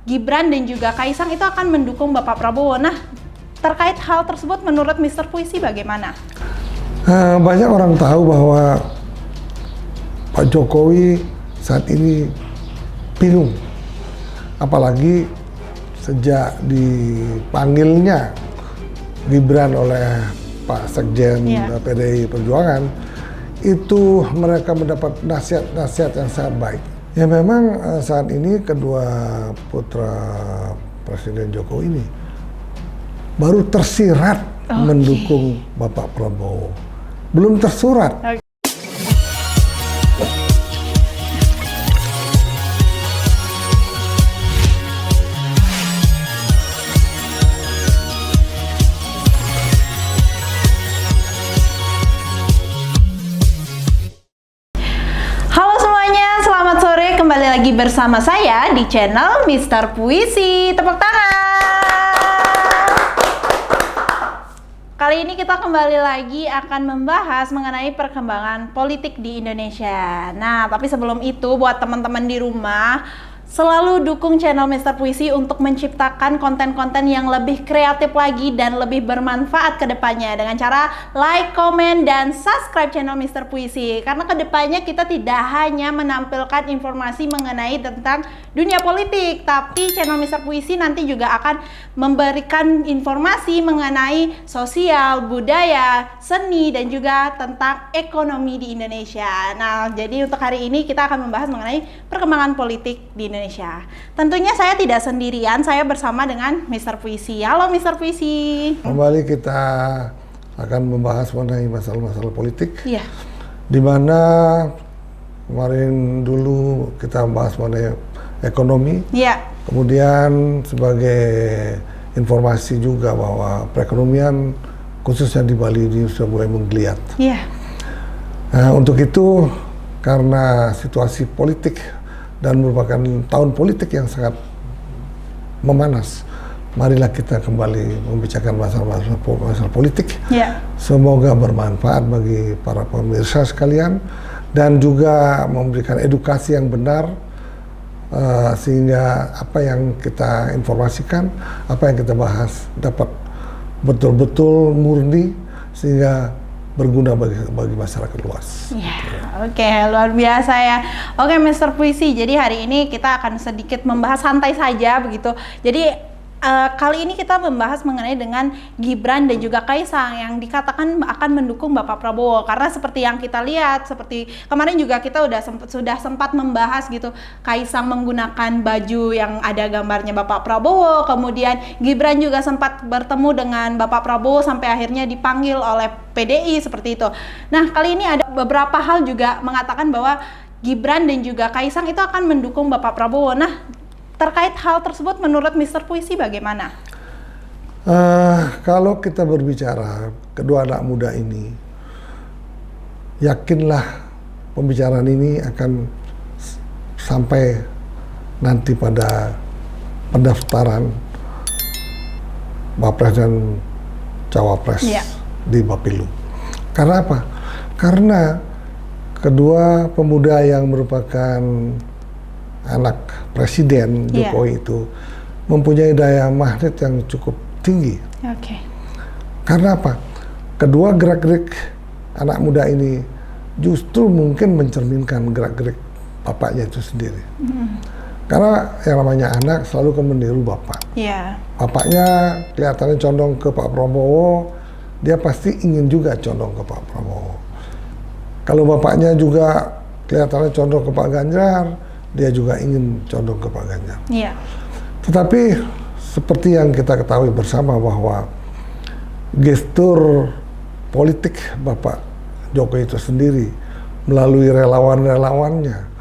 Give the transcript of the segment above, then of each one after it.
Gibran dan juga Kaisang itu akan mendukung Bapak Prabowo. Nah, terkait hal tersebut menurut Mr. Puisi bagaimana? Banyak orang tahu bahwa Pak Jokowi saat ini bingung, apalagi sejak dipanggilnya Gibran oleh Pak Sekjen PDI Perjuangan, itu mereka mendapat nasihat-nasihat yang sangat baik. Ya memang saat ini kedua putra Presiden Jokowi ini baru tersirat mendukung Bapak Prabowo, belum tersurat. Kembali lagi bersama saya di channel Mr. Puisi. Tepuk tangan. Kali ini kita kembali lagi akan membahas mengenai perkembangan politik di Indonesia. Nah, tapi sebelum itu buat teman-teman di rumah, selalu dukung channel Mr. Puisi untuk menciptakan konten-konten yang lebih kreatif lagi dan lebih bermanfaat ke depannya dengan cara like, komen, dan subscribe channel Mr. Puisi. Karena ke depannya kita tidak hanya menampilkan informasi mengenai tentang dunia politik, tapi channel Mr. Puisi nanti juga akan memberikan informasi mengenai sosial, budaya, seni, dan juga tentang ekonomi di Indonesia. Nah, jadi untuk hari ini kita akan membahas mengenai perkembangan politik di Indonesia. Tentunya saya tidak sendirian, saya bersama dengan Mr. Puisi. Halo Mr. Puisi. Kembali kita akan membahas mengenai masalah-masalah politik. Iya. Di mana kemarin dulu kita bahas mengenai ekonomi. Iya. Kemudian sebagai informasi juga bahwa perekonomian khususnya di Bali ini sudah mulai menggeliat. Iya. Nah, untuk itu karena situasi politik dan merupakan tahun politik yang sangat memanas, marilah kita kembali membicarakan masalah politik. Yeah. Semoga bermanfaat bagi para pemirsa sekalian dan juga memberikan edukasi yang benar, sehingga apa yang kita informasikan, apa yang kita bahas dapat betul-betul murni sehingga berguna bagi masyarakat luas. Ya, oke, luar biasa ya. Oke, Mr. Puisi, jadi hari ini kita akan sedikit membahas santai saja begitu. Jadi kali ini kita membahas mengenai dengan Gibran dan juga Kaisang yang dikatakan akan mendukung Bapak Prabowo, karena seperti yang kita lihat, seperti kemarin juga kita sudah sempat membahas gitu, Kaisang menggunakan baju yang ada gambarnya Bapak Prabowo, kemudian Gibran juga sempat bertemu dengan Bapak Prabowo sampai akhirnya dipanggil oleh PDI seperti itu. Nah, kali ini ada beberapa hal juga mengatakan bahwa Gibran dan juga Kaisang itu akan mendukung Bapak Prabowo. Nah, terkait hal tersebut menurut Mr. Puisi bagaimana? Kalau kita berbicara kedua anak muda ini, yakinlah pembicaraan ini akan sampai nanti pada pendaftaran Wapres dan Cawapres di Bapilu. Karena apa? Karena kedua pemuda yang merupakan anak Presiden Jokowi itu mempunyai daya magnet yang cukup tinggi. Oke. Karena apa? Kedua gerak-gerik anak muda ini justru mungkin mencerminkan gerak-gerik bapaknya itu sendiri. Karena yang namanya anak selalu kan meniru bapak. Bapaknya kelihatannya condong ke Pak Prabowo, dia pasti ingin juga condong ke Pak Prabowo. Kalau bapaknya juga kelihatannya condong ke Pak Ganjar, dia juga ingin condong ke Pak Ganjar. Tetapi seperti yang kita ketahui bersama bahwa gestur politik Bapak Jokowi itu sendiri melalui relawan-relawannya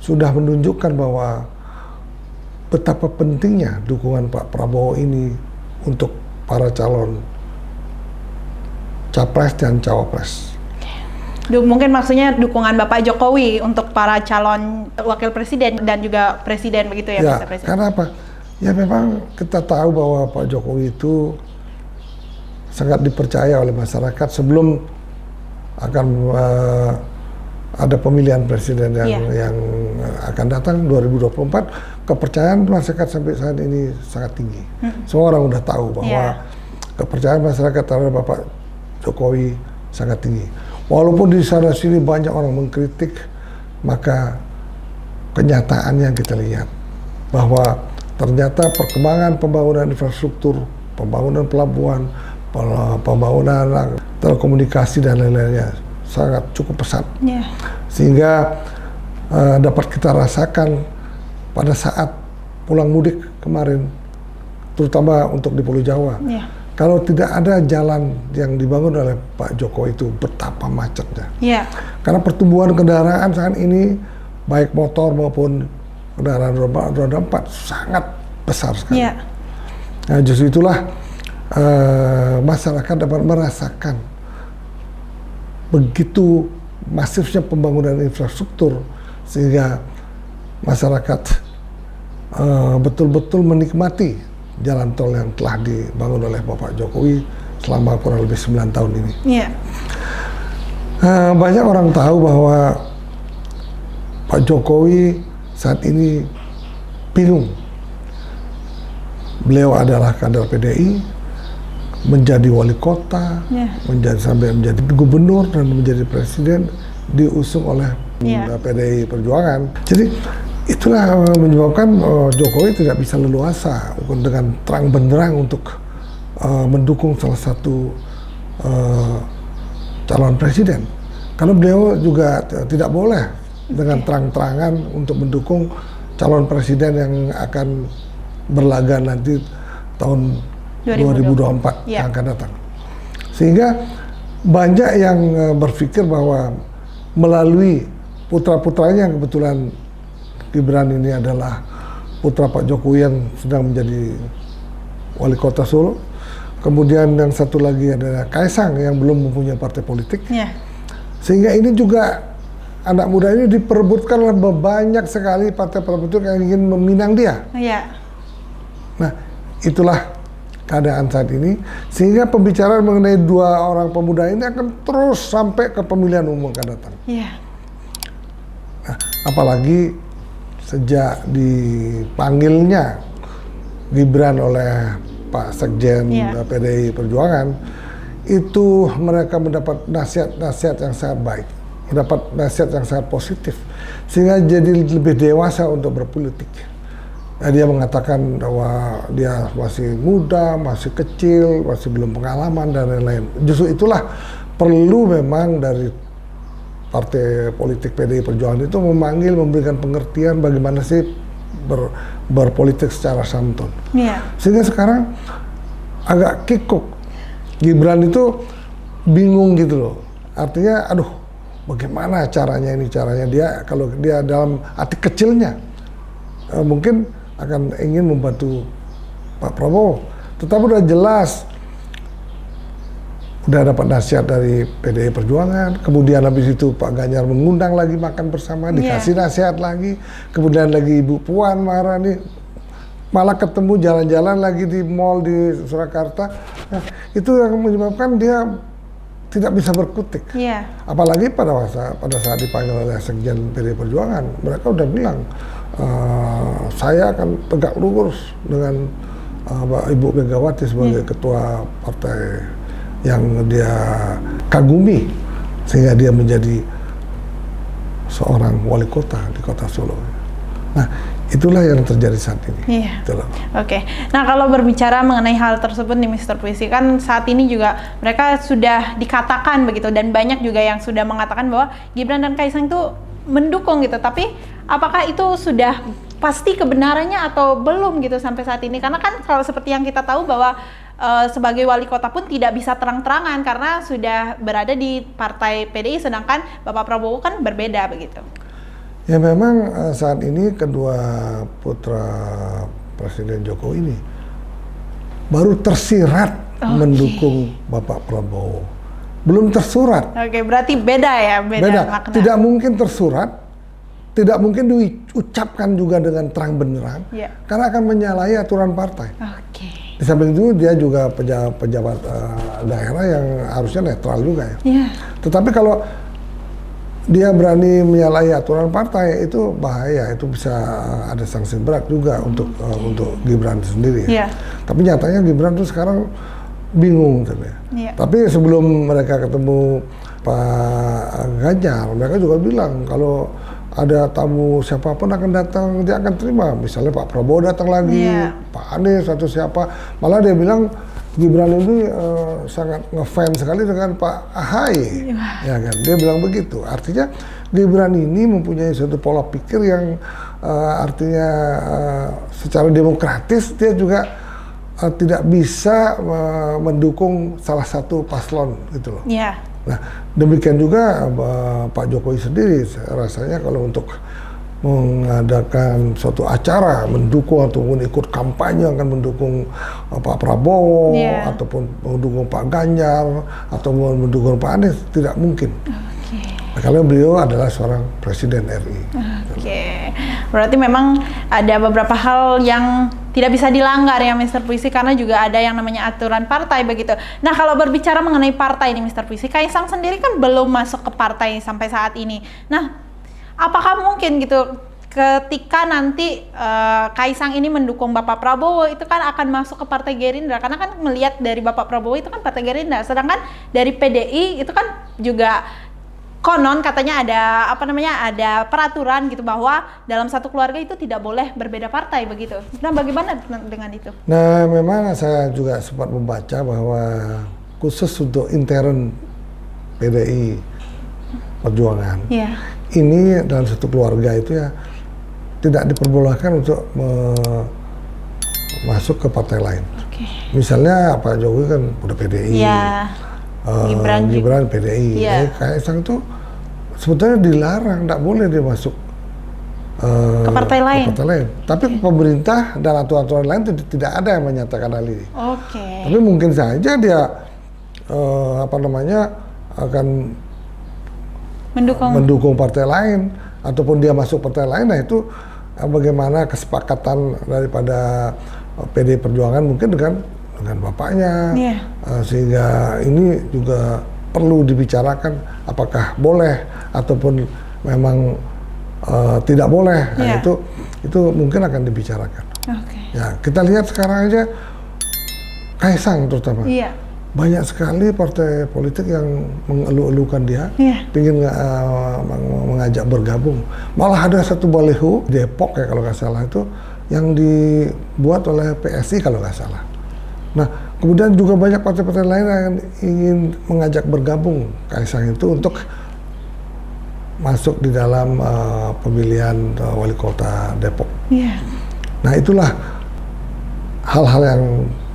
sudah menunjukkan bahwa betapa pentingnya dukungan Pak Prabowo ini untuk para calon Capres dan Cawapres. Mungkin maksudnya dukungan Bapak Jokowi untuk para calon wakil presiden dan juga presiden begitu ya, Mr. Presiden? Karena apa? Ya memang kita tahu bahwa Pak Jokowi itu sangat dipercaya oleh masyarakat sebelum akan ada pemilihan presiden yang akan datang 2024. kepercayaan masyarakat sampai saat ini sangat tinggi. Semua orang udah tahu bahwa kepercayaan masyarakat terhadap Bapak Jokowi sangat tinggi. Walaupun di sana sini banyak orang mengkritik, maka kenyataannya kita lihat bahwa ternyata perkembangan pembangunan infrastruktur, pembangunan pelabuhan, pembangunan telekomunikasi dan lain-lainnya sangat cukup pesat. Sehingga dapat kita rasakan pada saat pulang mudik kemarin, terutama untuk di Pulau Jawa. Kalau tidak ada jalan yang dibangun oleh Pak Jokowi itu betapa macetnya. Karena pertumbuhan kendaraan saat ini baik motor maupun kendaraan roda 4 sangat besar sekali. Nah, justru itulah masyarakat dapat merasakan begitu masifnya pembangunan infrastruktur sehingga masyarakat betul-betul menikmati jalan tol yang telah dibangun oleh Bapak Jokowi selama kurang lebih 9 tahun ini. Banyak orang tahu bahwa Pak Jokowi saat ini bingung. Beliau adalah kader PDI, menjadi wali kota, sampai menjadi gubernur dan menjadi presiden diusung oleh PDI Perjuangan. Jadi itulah menyebabkan Jokowi tidak bisa leluasa dengan terang benderang untuk mendukung salah satu calon presiden. Karena beliau juga tidak boleh dengan terang-terangan untuk mendukung calon presiden yang akan berlaga nanti tahun 2024 yang akan datang. Sehingga banyak yang berpikir bahwa melalui putra-putranya yang kebetulan Gibran ini adalah putra Pak Jokowi yang sedang menjadi wali kota Solo. Kemudian yang satu lagi adalah Kaisang yang belum mempunyai partai politik. Sehingga ini juga anak muda ini diperebutkan oleh banyak sekali partai politik yang ingin meminang dia. Nah, itulah keadaan saat ini. Sehingga pembicaraan mengenai dua orang pemuda ini akan terus sampai ke pemilihan umum akan datang. Nah, apalagi sejak dipanggilnya Gibran oleh Pak Sekjen PDI Perjuangan, itu mereka mendapat nasihat-nasihat yang sangat baik, mendapat nasihat yang sangat positif, sehingga jadi lebih dewasa untuk berpolitik. Nah, dia mengatakan bahwa dia masih muda, masih kecil, masih belum pengalaman dan lain-lain. Justru itulah perlu memang dari partai politik PDI Perjuangan itu memanggil, memberikan pengertian bagaimana sih berpolitik secara santun. Sehingga sekarang agak kikuk. Gibran itu bingung gitu loh. Artinya, aduh, bagaimana caranya dia kalau dia dalam hati kecilnya mungkin akan ingin membantu Pak Prabowo. Tetapi udah jelas, udah dapat nasihat dari PDI Perjuangan, kemudian habis itu Pak Ganjar mengundang lagi makan bersama, dikasih nasihat lagi, kemudian lagi Ibu Puan Maharani malah ketemu jalan-jalan lagi di mall di Surakarta. Nah, itu yang menyebabkan dia tidak bisa berkutik. Apalagi pada saat dipanggil oleh Sekjen PDI Perjuangan, mereka udah bilang, saya akan tegak lurus dengan Ibu Megawati sebagai ketua partai yang dia kagumi, sehingga dia menjadi seorang wali kota di kota Solo. Nah, itulah yang terjadi saat ini. Nah, kalau berbicara mengenai hal tersebut nih Mr. Puisi, kan saat ini juga mereka sudah dikatakan begitu, dan banyak juga yang sudah mengatakan bahwa Gibran dan Kaisang itu mendukung gitu, tapi apakah itu sudah pasti kebenarannya atau belum gitu sampai saat ini? Karena kan kalau seperti yang kita tahu bahwa sebagai wali kota pun tidak bisa terang-terangan karena sudah berada di partai PDI, sedangkan Bapak Prabowo kan berbeda begitu. Ya memang saat ini kedua putra Presiden Jokowi ini baru tersirat mendukung Bapak Prabowo. Belum tersurat. Berarti beda ya, beda makna. Tidak mungkin tersurat, tidak mungkin diucapkan juga dengan terang benderang, karena akan menyalahi aturan partai. Di samping itu dia juga pejabat daerah yang harusnya netral juga ya. Tetapi kalau dia berani menyalahi aturan partai, itu bahaya, itu bisa ada sanksi berat juga untuk Gibran sendiri. Yeah. Tapi nyatanya Gibran tuh sekarang bingung sebenarnya. Yeah. Tapi sebelum mereka ketemu Pak Ganjar, mereka juga bilang kalau ada tamu siapapun akan datang, dia akan terima. Misalnya Pak Prabowo datang lagi, Pak Anies atau siapa. Malah dia bilang Gibran ini sangat ngefans sekali dengan Pak Ahy, ya kan? Dia bilang begitu. Artinya Gibran ini mempunyai suatu pola pikir yang artinya secara demokratis dia juga tidak bisa mendukung salah satu paslon gitu loh. Yeah. Nah, demikian juga Pak Jokowi sendiri rasanya kalau untuk mengadakan suatu acara mendukung ataupun ikut kampanye akan mendukung Pak Prabowo ataupun mendukung Pak Ganjar atau mendukung Pak Anies, tidak mungkin. Kalau beliau adalah seorang presiden RI. Berarti memang ada beberapa hal yang tidak bisa dilanggar ya Mr. Puisi, karena juga ada yang namanya aturan partai begitu. Nah, kalau berbicara mengenai partai ini Mr. Puisi, Kaisang sendiri kan belum masuk ke partai sampai saat ini. Nah, apakah mungkin gitu ketika nanti Kaisang ini mendukung Bapak Prabowo itu kan akan masuk ke Partai Gerindra, karena kan melihat dari Bapak Prabowo itu kan Partai Gerindra, sedangkan dari PDI itu kan juga konon katanya ada peraturan gitu bahwa dalam satu keluarga itu tidak boleh berbeda partai begitu. Nah, bagaimana dengan itu? Nah, memang saya juga sempat membaca bahwa khusus untuk intern PDI Perjuangan, ini dalam satu keluarga itu ya tidak diperbolehkan untuk masuk ke partai lain. Misalnya Pak Jokowi kan udah PDI, Gibran PDI, Kaisang itu sebetulnya dilarang, tidak boleh dia masuk ke partai lain. Tapi pemerintah dan aturan-aturan lain tidak ada yang menyatakan hal ini. Tapi mungkin saja dia akan mendukung partai lain ataupun dia masuk partai lain. Nah, itu bagaimana kesepakatan daripada PD Perjuangan mungkin dengan bapaknya, sehingga ini juga perlu dibicarakan apakah boleh ataupun memang tidak boleh. Nah, itu mungkin akan dibicarakan. Ya, kita lihat sekarang aja Kaisang terutama. Banyak sekali partai politik yang mengeluh-elukan dia, ingin mengajak bergabung. Malah ada satu baliho Depok ya kalau nggak salah itu yang dibuat oleh PSI kalau nggak salah. Nah, kemudian juga banyak partai-partai lain yang ingin mengajak bergabung Kaisang itu untuk masuk di dalam pemilihan wali kota Depok. Nah, itulah hal-hal yang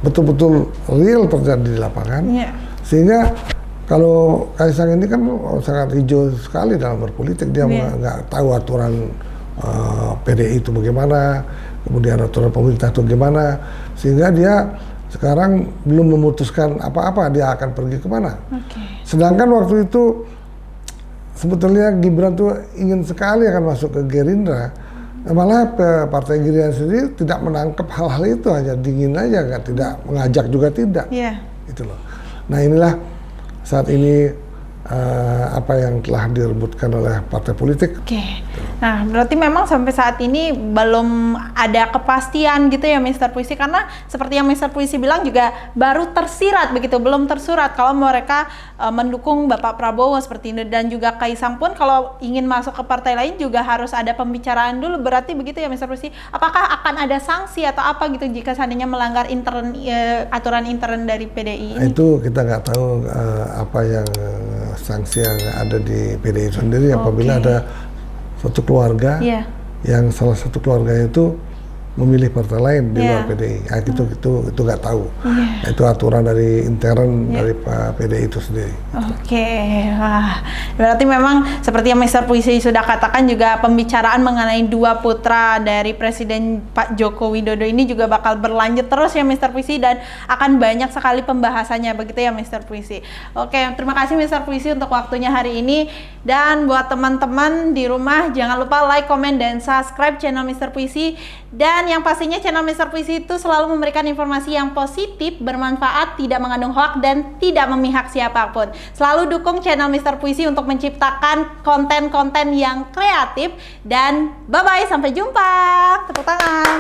betul-betul real terjadi di lapangan, sehingga kalau Kaisang ini kan sangat hijau sekali dalam berpolitik, dia nggak tahu aturan PDI itu bagaimana, kemudian aturan pemerintah itu bagaimana, sehingga dia sekarang belum memutuskan apa-apa dia akan pergi kemana. Sedangkan waktu itu sebetulnya Gibran tuh ingin sekali akan masuk ke Gerindra. Malah Partai Gerindra sendiri tidak menangkap hal-hal itu, hanya dingin aja, tidak mengajak juga tidak. Itu loh. Nah, inilah saat ini apa yang telah direbutkan oleh partai politik. Nah, berarti memang sampai saat ini belum ada kepastian gitu ya Mr. Puisi, karena seperti yang Mr. Puisi bilang juga baru tersirat begitu, belum tersurat kalau mereka mendukung Bapak Prabowo seperti ini, dan juga Kaisang pun kalau ingin masuk ke partai lain juga harus ada pembicaraan dulu, berarti begitu ya Mr. Puisi. Apakah akan ada sanksi atau apa gitu jika seandainya melanggar aturan intern dari PDI ini? Itu kita nggak tahu apa yang sanksi yang ada di PDI sendiri apabila ada satu keluarga yang salah satu keluarganya itu memilih partai lain di luar PDI. Nah, itu nggak tahu. Nah, itu aturan dari intern dari PDI itu sendiri. Wah, berarti memang seperti yang Mr. Puisi sudah katakan juga pembicaraan mengenai dua putra dari Presiden Pak Joko Widodo ini juga bakal berlanjut terus ya Mr. Puisi, dan akan banyak sekali pembahasannya begitu ya Mr. Puisi. Terima kasih Mr. Puisi untuk waktunya hari ini, dan buat teman-teman di rumah jangan lupa like, comment, dan subscribe channel Mr. Puisi, dan Dan yang pastinya channel Mister Puisi itu selalu memberikan informasi yang positif, bermanfaat, tidak mengandung hoak, dan tidak memihak siapapun. Selalu dukung channel Mister Puisi untuk menciptakan konten-konten yang kreatif. Dan bye-bye, sampai jumpa. Tepuk tangan.